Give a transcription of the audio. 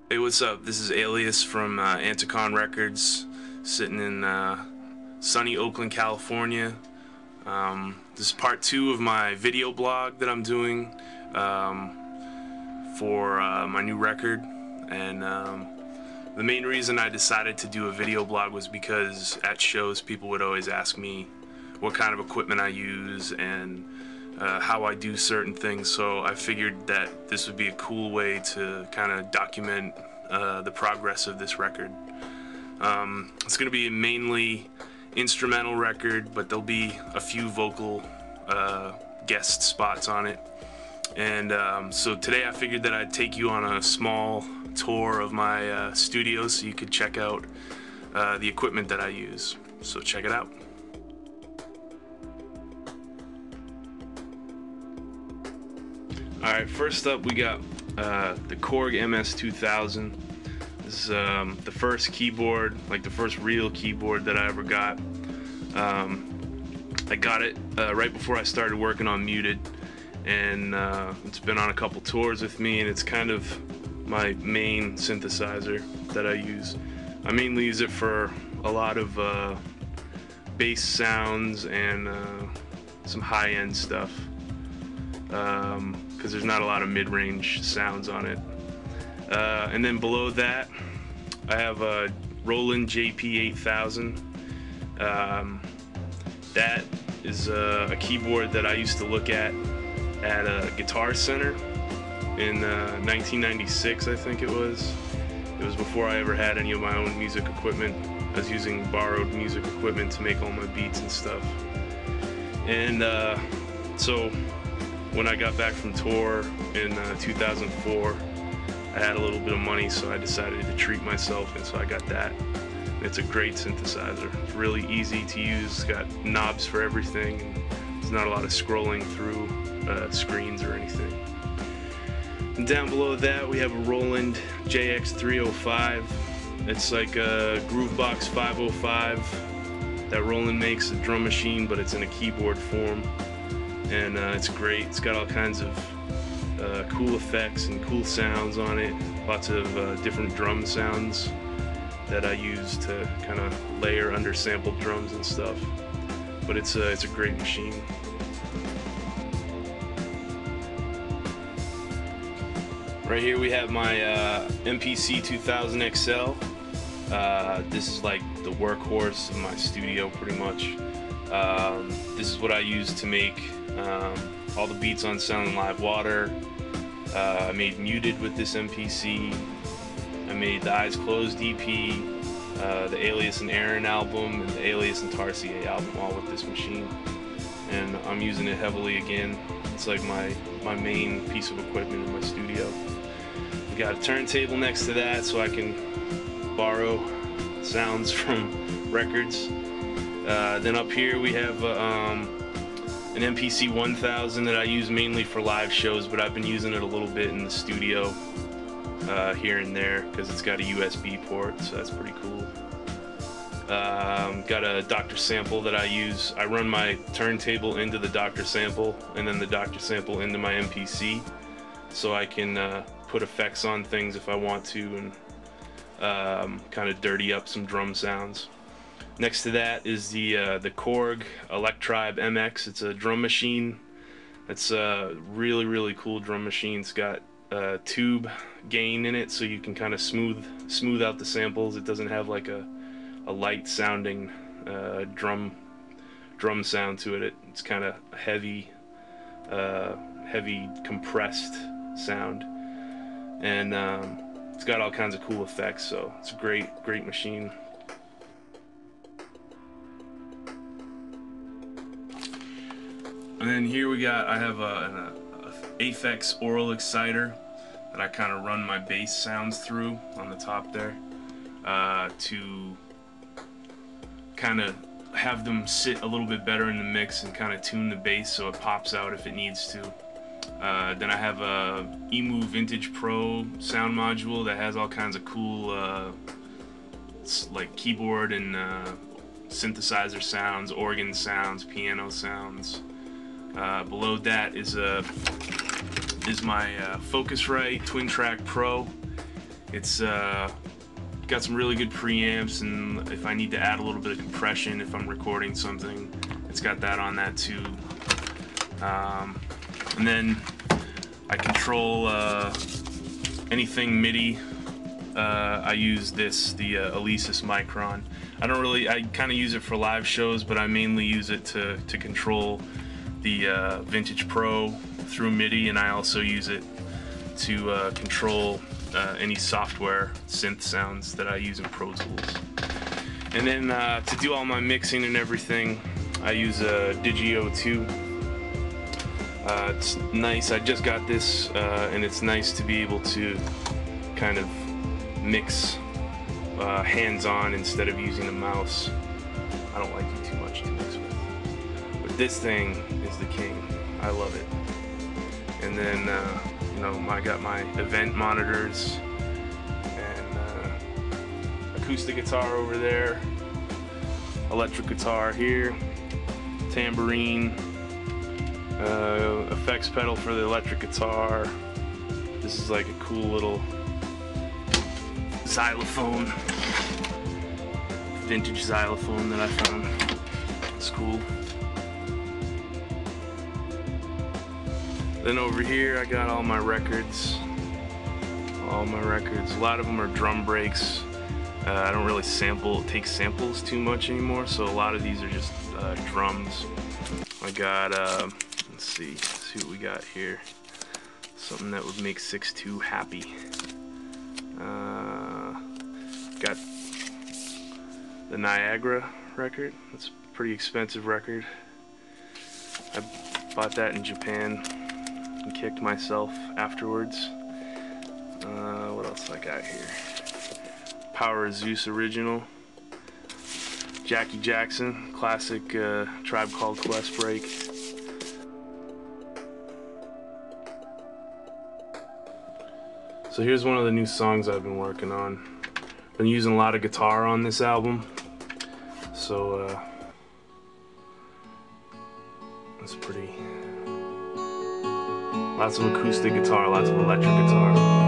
Hey, what's up? This is Alias from Anticon Records, sitting in sunny Oakland, California. This is part 2 of my video blog that I'm doing for my new record. And the main reason I decided to do a video blog was because at shows people would always ask me what kind of equipment I use and how I do certain things, so I figured that this would be a cool way to kind of document the progress of this record. It's going to be a mainly instrumental record, but there'll be a few vocal guest spots on it. And so today I figured that I'd take you on a small tour of my studio so you could check out the equipment that I use. So check it out. Alright, first up we got the Korg MS-2000. This is the first keyboard, like the first real keyboard that I ever got. I got it right before I started working on Muted, and it's been on a couple tours with me, and it's kind of my main synthesizer that I use. I mainly use it for a lot of bass sounds and some high-end stuff, because there's not a lot of mid-range sounds on it. And then below that I have a Roland JP8000. That is a keyboard that I used to look at a Guitar Center in 1996, I think it was. It was before I ever had any of my own music equipment. I was using borrowed music equipment to make all my beats and stuff. And so when I got back from tour in 2004, I had a little bit of money, so I decided to treat myself, and so I got that. It's a great synthesizer. It's really easy to use. It's got knobs for everything, and there's not a lot of scrolling through screens or anything. And down below that we have a Roland JX305. It's like a Groovebox 505 that Roland makes, a drum machine, but it's in a keyboard form. And it's great. It's got all kinds of cool effects and cool sounds on it. Lots of different drum sounds that I use to kind of layer under sampled drums and stuff. But it's a great machine. Right here we have my MPC 2000 XL. This is like the workhorse of my studio, pretty much. This is what I use to make all the beats on Sound and Live Water. I made Muted with this MPC. I made the Eyes Closed EP, the Alias and Aaron album, and the Alias and Tarsier album, all with this machine. And I'm using it heavily again. It's like my main piece of equipment in my studio. We got a turntable next to that so I can borrow sounds from records. Then up here we have an MPC 1000 that I use mainly for live shows, but I've been using it a little bit in the studio here and there because it's got a USB port, so that's pretty cool. Got a Dr. Sample that I use. I run my turntable into the Dr. Sample and then the Dr. Sample into my MPC, so I can put effects on things if I want to and kind of dirty up some drum sounds. Next to that is the Korg Electribe MX. It's a drum machine. It's a really cool drum machine. It's got tube gain in it, so you can kind of smooth out the samples. It doesn't have like a light sounding drum sound to it. It's kind of heavy compressed sound, and it's got all kinds of cool effects. So it's a great machine. And then here I have an Aphex Oral Exciter that I kind of run my bass sounds through on the top there to kind of have them sit a little bit better in the mix and kind of tune the bass so it pops out if it needs to. Then I have a Emu Vintage Pro sound module that has all kinds of cool like keyboard and synthesizer sounds, organ sounds, piano sounds. Below that is my Focusrite Twin Track Pro. It's got some really good preamps, and if I need to add a little bit of compression if I'm recording something, it's got that on that too. And then I control anything MIDI. I use the Alias Micron. I kind of use it for live shows, but I mainly use it to control the Vintage Pro through MIDI, and I also use it to control any software synth sounds that I use in Pro Tools. And then to do all my mixing and everything, I use a Digio 2. It's nice. I just got this, and it's nice to be able to kind of mix hands-on instead of using a mouse. I don't like it too much to mix with. But this thing is the king. I love it. And then, you know, I got my event monitors and acoustic guitar over there, electric guitar here, tambourine, effects pedal for the electric guitar. This is like a cool little xylophone, vintage xylophone that I found. It's cool. Then over here I got all my records. A lot of them are drum breaks. I don't really take samples too much anymore, so a lot of these are just drums. I got, let's see what we got here. Something that would make 6.2 happy. Got the Niagara record. That's a pretty expensive record. I bought that in Japan and kicked myself afterwards. What else I got here? Power of Zeus original. Jackie Jackson, classic Tribe Called Quest break. So here's one of the new songs I've been working on. Been using a lot of guitar on this album, so it's pretty. Lots of acoustic guitar, lots of electric guitar.